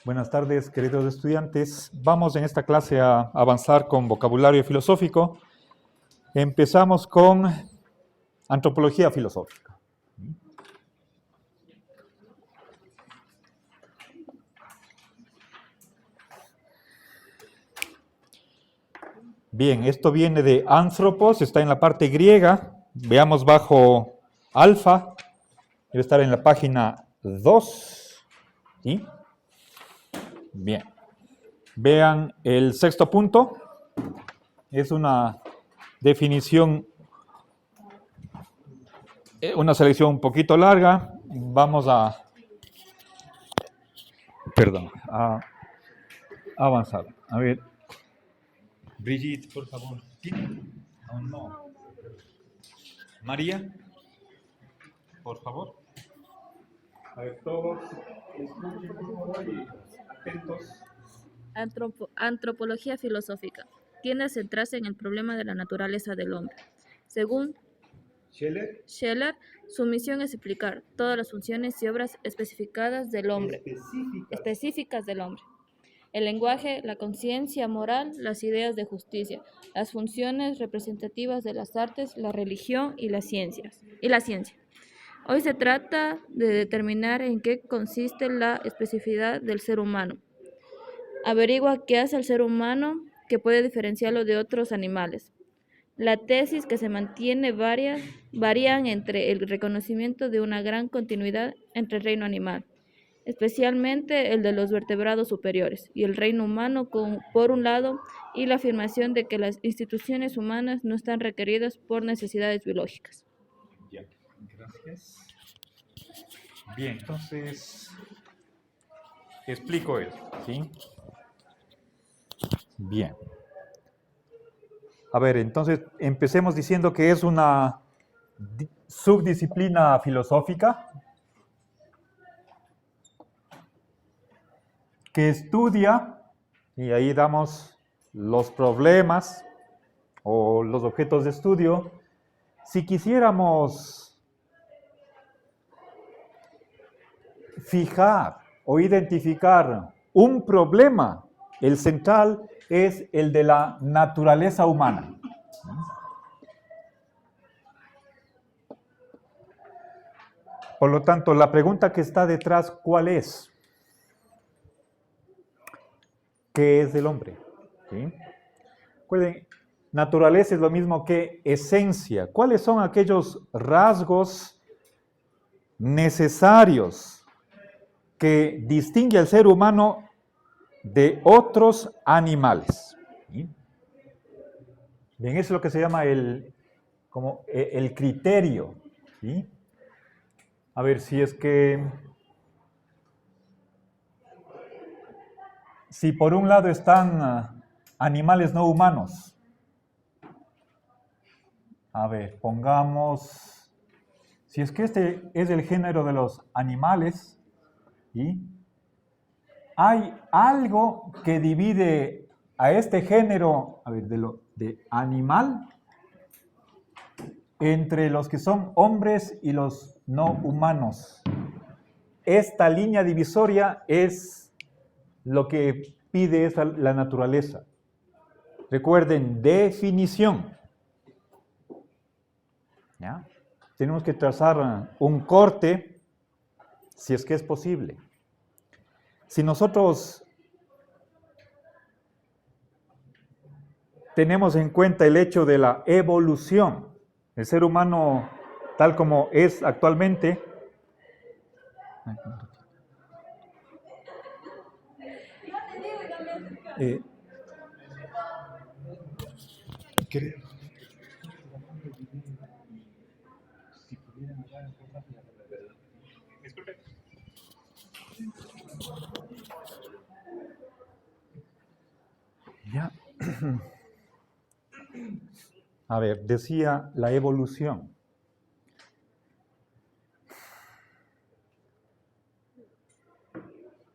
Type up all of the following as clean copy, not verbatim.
Buenas tardes, queridos estudiantes. Vamos en esta clase a avanzar con vocabulario filosófico. Empezamos con antropología filosófica. Bien, esto viene de anthropos, está en la parte griega. Veamos bajo alfa, debe estar en la página 2. ¿Sí? Bien. Vean el sexto punto. Es una definición, una selección un poquito larga. Vamos a avanzar. A ver. Brigitte, por favor. ¿Sí? ¿Aún no? María, por favor. A ver, todos escuchen, por favor, y atentos. Antropología filosófica tiende a centrarse en el problema de la naturaleza del hombre. Según Scheller, su misión es explicar todas las funciones y obras específicas del hombre. El lenguaje, la conciencia moral, las ideas de justicia, las funciones representativas de las artes, la religión y la ciencia. Hoy se trata de determinar en qué consiste la especificidad del ser humano. Averigua qué hace al ser humano que puede diferenciarlo de otros animales. La tesis que se mantiene varían entre el reconocimiento de una gran continuidad entre el reino animal, especialmente el de los vertebrados superiores, y el reino humano por un lado, y la afirmación de que las instituciones humanas no están requeridas por necesidades biológicas. Ya, gracias. Bien, entonces explico eso, ¿sí? Bien. A ver, entonces empecemos diciendo que es una subdisciplina filosófica que estudia, y ahí damos los problemas o los objetos de estudio. Si quisiéramos fijar o identificar un problema, el central es el de la naturaleza humana. Por lo tanto, la pregunta que está detrás, ¿cuál es? ¿Qué es el hombre? ¿Sí? Recuerden, naturaleza es lo mismo que esencia. ¿Cuáles son aquellos rasgos necesarios que distinguen al ser humano de otros animales? ¿Sí? Bien, eso es lo que se llama el criterio. ¿Sí? A ver, si por un lado están animales no humanos, a ver, pongamos, si es que este es el género de los animales, ¿sí? Hay algo que divide a este género, a ver, de animal, entre los que son hombres y los no humanos. Esta línea divisoria es lo que pide la naturaleza. Recuerden, definición. ¿Ya? Tenemos que trazar un corte, si es que es posible. Si nosotros tenemos en cuenta el hecho de la evolución, el ser humano tal como es actualmente, ya. A ver, decía la evolución.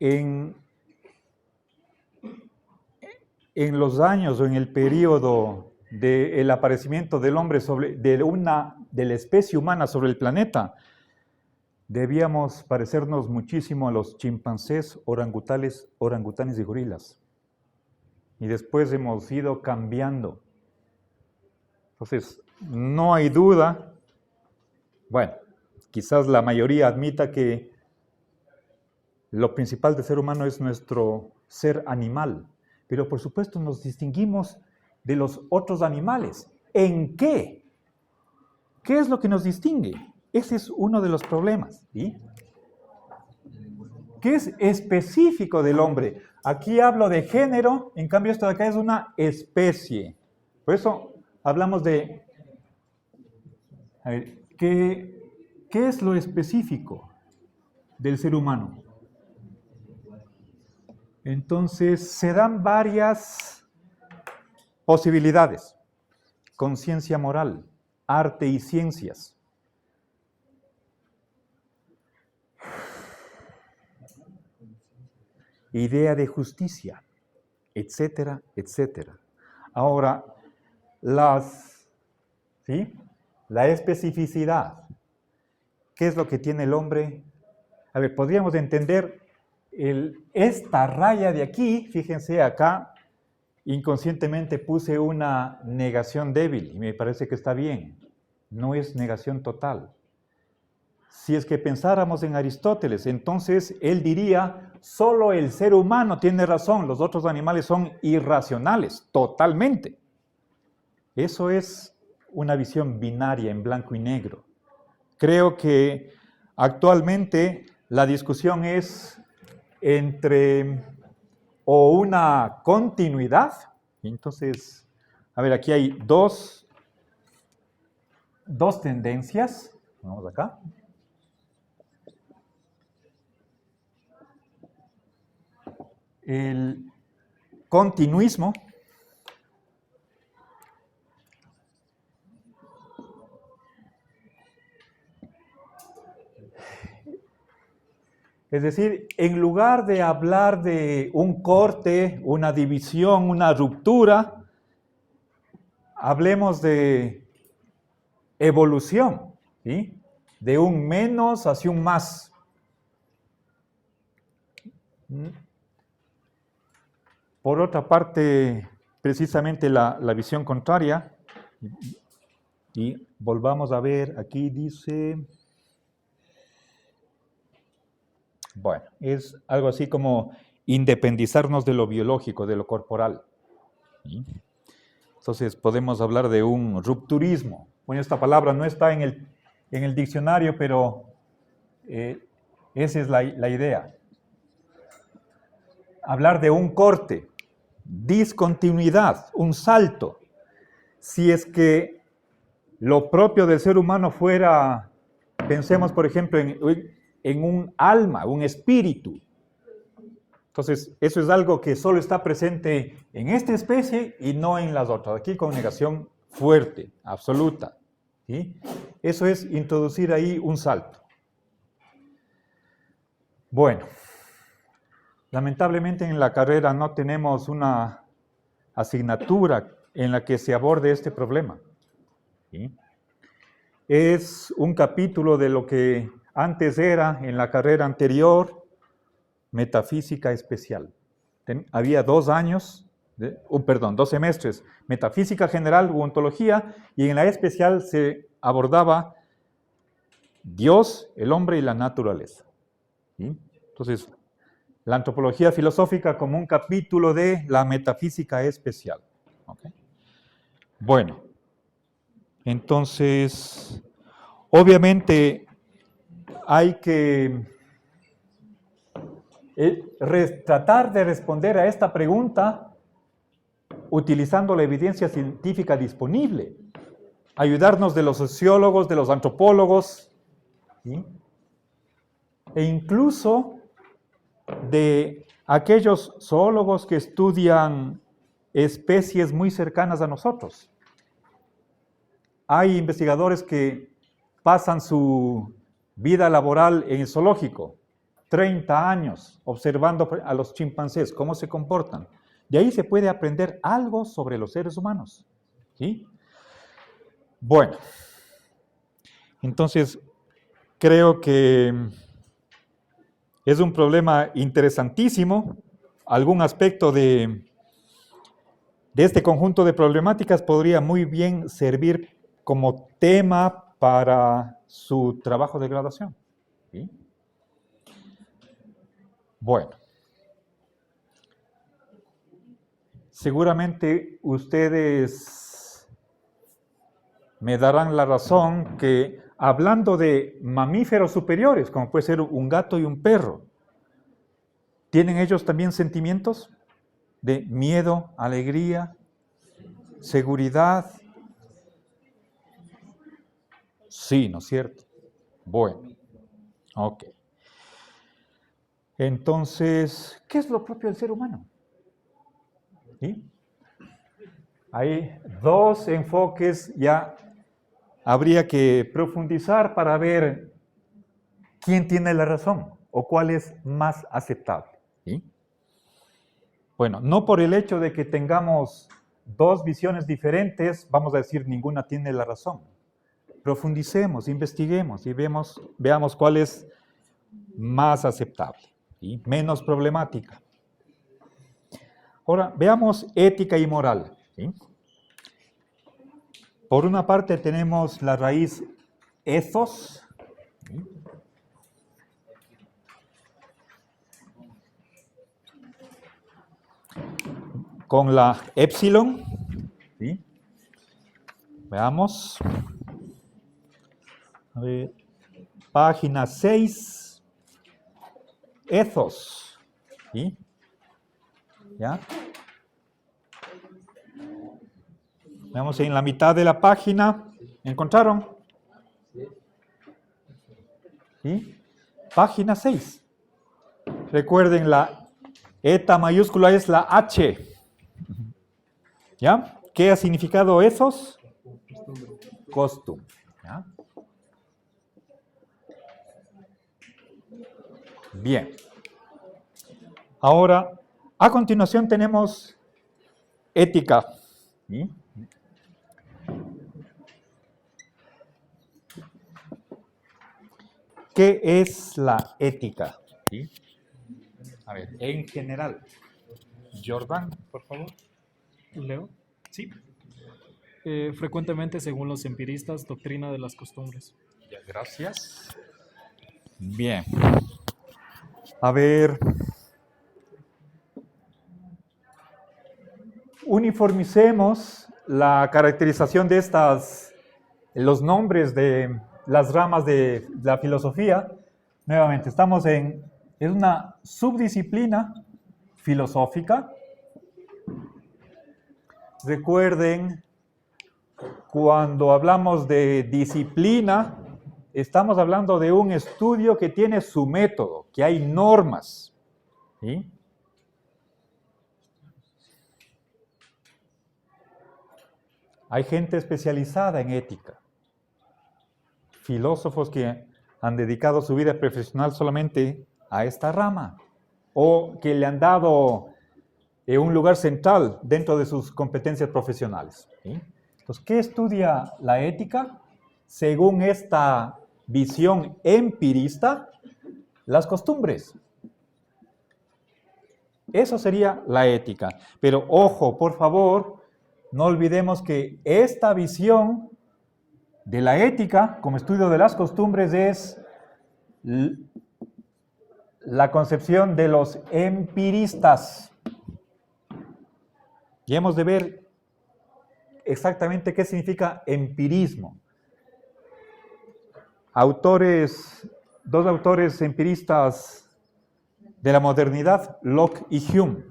En los años o en el periodo del aparecimiento del hombre de la especie humana sobre el planeta, debíamos parecernos muchísimo a los chimpancés, orangutanes y gorilas. Y después hemos ido cambiando. Entonces, no hay duda, bueno, quizás la mayoría admita que lo principal del ser humano es nuestro ser animal, pero por supuesto nos distinguimos de los otros animales. ¿En qué? ¿Qué es lo que nos distingue? Ese es uno de los problemas. ¿Sí? ¿Qué es específico del hombre? Aquí hablo de género, en cambio esto de acá es una especie. Por eso hablamos de... A ver, ¿qué es lo específico del ser humano? Entonces, se dan varias posibilidades. Conciencia moral, arte y ciencias. Idea de justicia, etcétera, etcétera. Ahora, la especificidad. ¿Qué es lo que tiene el hombre? A ver, podríamos entender esta raya de aquí, fíjense acá, inconscientemente puse una negación débil y me parece que está bien. No es negación total. Si es que pensáramos en Aristóteles, entonces él diría, solo el ser humano tiene razón, los otros animales son irracionales, totalmente. Eso es una visión binaria en blanco y negro. Creo que actualmente la discusión es entre o una continuidad, entonces, a ver, aquí hay dos tendencias, vamos acá. El continuismo, es decir, en lugar de hablar de un corte, una división, una ruptura, hablemos de evolución, ¿sí? De un menos hacia un más. Por otra parte, precisamente la visión contraria, y volvamos a ver, aquí dice, bueno, es algo así como independizarnos de lo biológico, de lo corporal. ¿Sí? Entonces podemos hablar de un rupturismo. Bueno, esta palabra no está en el diccionario, pero esa es la idea. Hablar de un corte, discontinuidad, un salto. Si es que lo propio del ser humano fuera, pensemos por ejemplo en un alma, un espíritu. Entonces, eso es algo que solo está presente en esta especie y no en las otras. Aquí con negación fuerte, absoluta. ¿Sí? Eso es introducir ahí un salto. Bueno, lamentablemente en la carrera no tenemos una asignatura en la que se aborde este problema. ¿Sí? Es un capítulo de lo que antes era en la carrera anterior metafísica especial. Había 2 semestres, metafísica general u ontología, y en la especial se abordaba Dios, el hombre y la naturaleza. ¿Sí? Entonces, la antropología filosófica como un capítulo de la metafísica especial. ¿Okay? Bueno, entonces, obviamente hay que tratar de responder a esta pregunta utilizando la evidencia científica disponible, ayudarnos de los sociólogos, de los antropólogos, ¿sí? E incluso de aquellos zoólogos que estudian especies muy cercanas a nosotros. Hay investigadores que pasan su vida laboral en el zoológico, 30 años, observando a los chimpancés, cómo se comportan. De ahí se puede aprender algo sobre los seres humanos. ¿Sí? Bueno, entonces, creo que es un problema interesantísimo. Algún aspecto de este conjunto de problemáticas podría muy bien servir como tema para su trabajo de graduación. ¿Sí? Bueno, seguramente ustedes me darán la razón que hablando de mamíferos superiores, como puede ser un gato y un perro, ¿tienen ellos también sentimientos de miedo, alegría, seguridad? Sí, ¿no es cierto? Bueno, ok. Entonces, ¿qué es lo propio del ser humano? ¿Sí? Hay dos enfoques, ya habría que profundizar para ver quién tiene la razón o cuál es más aceptable. ¿Sí? Bueno, no por el hecho de que tengamos dos visiones diferentes, vamos a decir ninguna tiene la razón. Profundicemos, investiguemos y veamos cuál es más aceptable y menos problemática. Ahora, veamos ética y moral. ¿Sí? Por una parte tenemos la raíz ethos, ¿sí? Con la epsilon. ¿Sí? Veamos. A ver, página 6. Ethos. ¿Sí? ¿Ya? Veamos en la mitad de la página. ¿Encontraron? ¿Sí? Página 6. Recuerden, la eta mayúscula es la H. ¿Ya? ¿Qué ha significado ethos? Costumbre. ¿Ya? Bien. Ahora, a continuación tenemos ética. ¿Sí? ¿Qué es la ética? ¿Sí? A ver, en general. Jordan, por favor. Leo. Sí. Frecuentemente, según los empiristas, doctrina de las costumbres. Ya, gracias. Bien. A ver. Uniformicemos la caracterización de los nombres de las ramas de la filosofía. Nuevamente, estamos en una subdisciplina filosófica. Recuerden, cuando hablamos de disciplina, estamos hablando de un estudio que tiene su método, que hay normas. ¿Sí? Hay gente especializada en ética, filósofos que han dedicado su vida profesional solamente a esta rama, o que le han dado un lugar central dentro de sus competencias profesionales. ¿Sí? Entonces, ¿qué estudia la ética? Según esta visión empirista, las costumbres. Eso sería la ética. Pero ojo, por favor, no olvidemos que esta visión de la ética como estudio de las costumbres es la concepción de los empiristas. Y hemos de ver exactamente qué significa empirismo. Dos autores empiristas de la modernidad, Locke y Hume.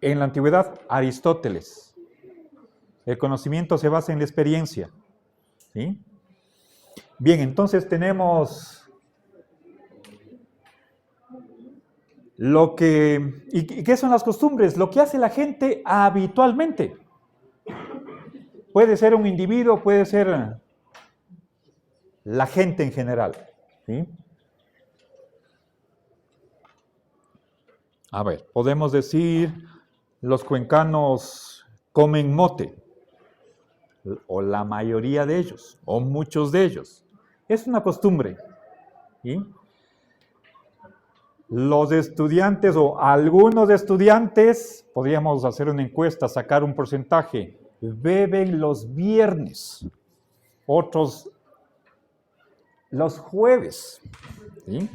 En la antigüedad, Aristóteles. El conocimiento se basa en la experiencia. ¿Sí? Bien, entonces tenemos ¿y qué son las costumbres? Lo que hace la gente habitualmente. Puede ser un individuo, puede ser la gente en general. ¿Sí? A ver, podemos decir, los cuencanos comen mote, o la mayoría de ellos, o muchos de ellos. Es una costumbre. ¿Sí? Los estudiantes o algunos estudiantes, podríamos hacer una encuesta, sacar un porcentaje, beben los viernes, otros los jueves. ¿Sí?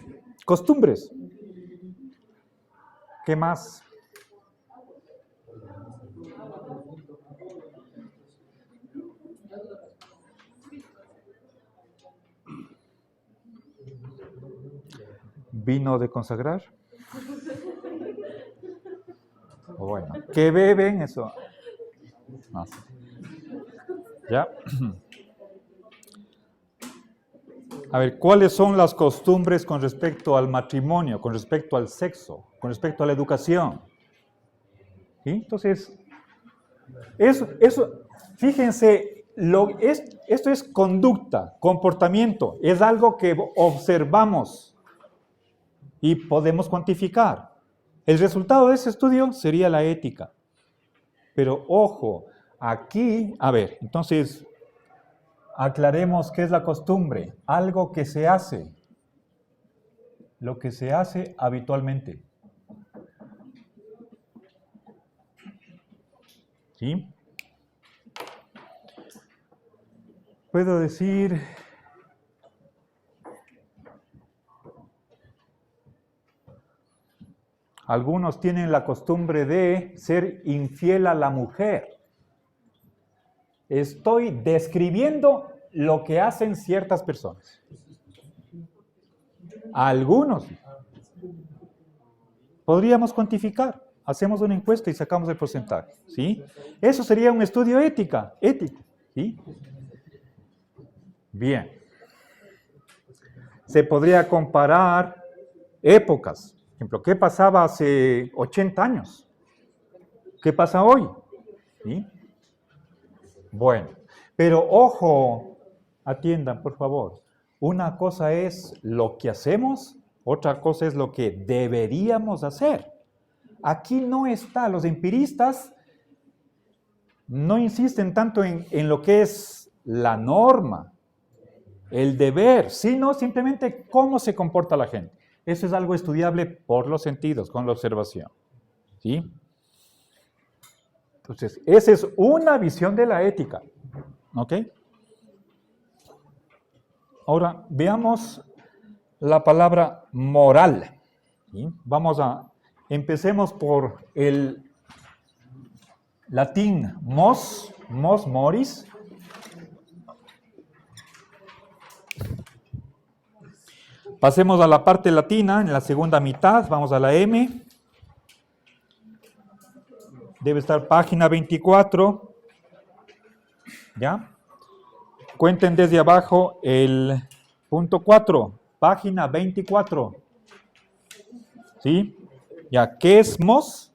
Costumbres. ¿Qué más? ¿Vino de consagrar? Bueno, ¿qué beben? Eso. No sé. ¿Ya? A ver, ¿cuáles son las costumbres con respecto al matrimonio, con respecto al sexo, con respecto a la educación? ¿Sí? Entonces, fíjense, esto es conducta, comportamiento, es algo que observamos y podemos cuantificar. El resultado de ese estudio sería la ética. Pero ojo, aquí, a ver, entonces, aclaremos qué es la costumbre. Algo que se hace, lo que se hace habitualmente. ¿Sí? Puedo decir, algunos tienen la costumbre de ser infiel a la mujer. Estoy describiendo lo que hacen ciertas personas. Algunos. Podríamos cuantificar. Hacemos una encuesta y sacamos el porcentaje. ¿Sí? Eso sería un estudio ético. ¿Sí? Bien. Se podría comparar épocas. Por ejemplo, ¿qué pasaba hace 80 años? ¿Qué pasa hoy? ¿Sí? Bueno, pero ojo, atiendan por favor. Una cosa es lo que hacemos, otra cosa es lo que deberíamos hacer. Aquí no está, los empiristas no insisten tanto en lo que es la norma, el deber, sino simplemente cómo se comporta la gente. Eso es algo estudiable por los sentidos, con la observación. ¿Sí? Entonces, esa es una visión de la ética. ¿Ok? Ahora, veamos la palabra moral. ¿Sí? Empecemos por el latín mos moris. Pasemos a la parte latina, en la segunda mitad, vamos a la M. Debe estar página 24. ¿Ya? Cuenten desde abajo el punto 4, página 24. ¿Sí? Ya, ¿qué es mos?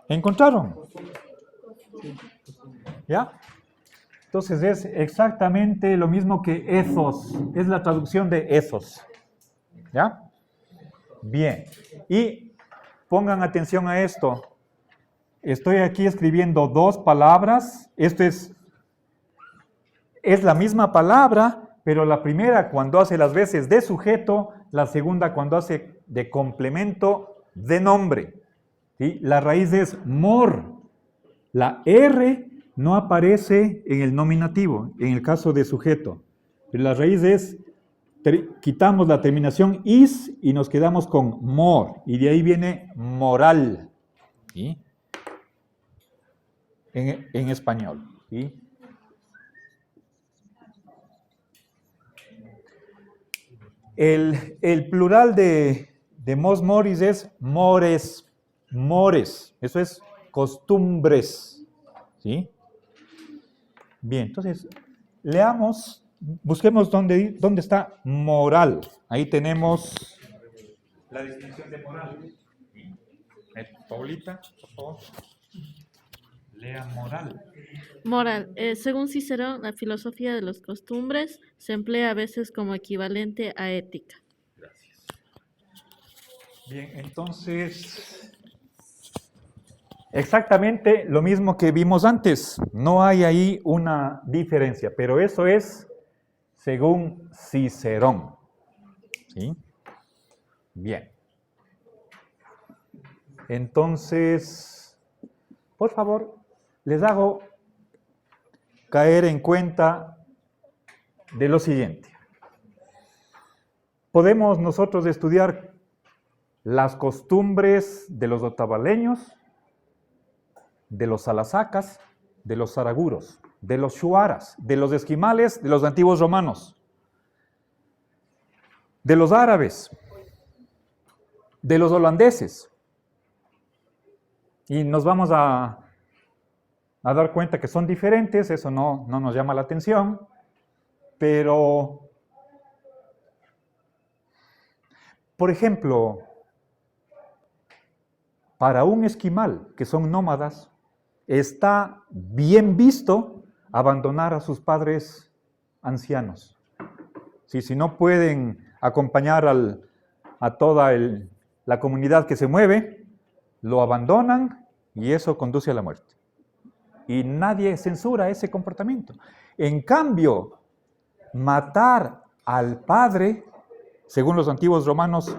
¿Encontraron? ¿Ya? Entonces es exactamente lo mismo que ethos, es la traducción de ethos. ¿Ya? Bien. Y pongan atención a esto. Estoy aquí escribiendo dos palabras. Esto es la misma palabra, pero la primera cuando hace las veces de sujeto, la segunda cuando hace de complemento de nombre. ¿Sí? La raíz es mor. La R no aparece en el nominativo, en el caso de sujeto. Pero la raíz es, quitamos la terminación is y nos quedamos con mor. Y de ahí viene moral. ¿Sí? En español. ¿Sí? El plural de mos moris es mores. Eso es costumbres. ¿Sí? Bien, entonces, leamos, busquemos dónde está moral. Ahí tenemos la definición de moral. Paulita, por favor. Lea moral. Moral. Según Cicerón, la filosofía de las costumbres se emplea a veces como equivalente a ética. Gracias. Bien, entonces, exactamente lo mismo que vimos antes. No hay ahí una diferencia, pero eso es según Cicerón. ¿Sí? Bien. Entonces, por favor, les hago caer en cuenta de lo siguiente. Podemos nosotros estudiar las costumbres de los otavaleños, de los salasacas, de los zaraguros, de los shuaras, de los esquimales, de los antiguos romanos, de los árabes, de los holandeses. Y nos vamos a dar cuenta que son diferentes, eso no nos llama la atención, pero, por ejemplo, para un esquimal, que son nómadas, está bien visto abandonar a sus padres ancianos. Si no pueden acompañar a toda la comunidad que se mueve, lo abandonan y eso conduce a la muerte. Y nadie censura ese comportamiento. En cambio, matar al padre, según los antiguos romanos,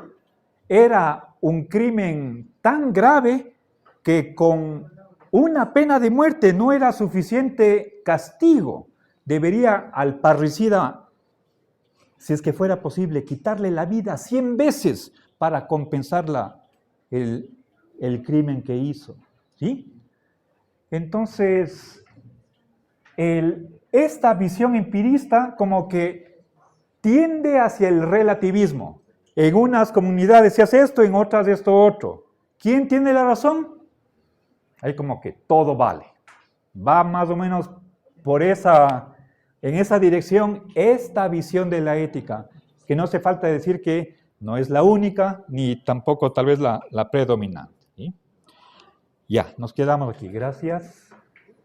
era un crimen tan grave que con una pena de muerte no era suficiente castigo. Debería al parricida, si es que fuera posible, quitarle la vida 100 veces para compensar el crimen que hizo. ¿Sí? Entonces, esta visión empirista como que tiende hacia el relativismo. En unas comunidades se hace esto, en otras esto otro. ¿Quién tiene la razón? Hay como que todo vale. Va más o menos en esa dirección esta visión de la ética, que no hace falta decir que no es la única, ni tampoco tal vez la predominante. ¿Sí? Ya, nos quedamos aquí. Gracias.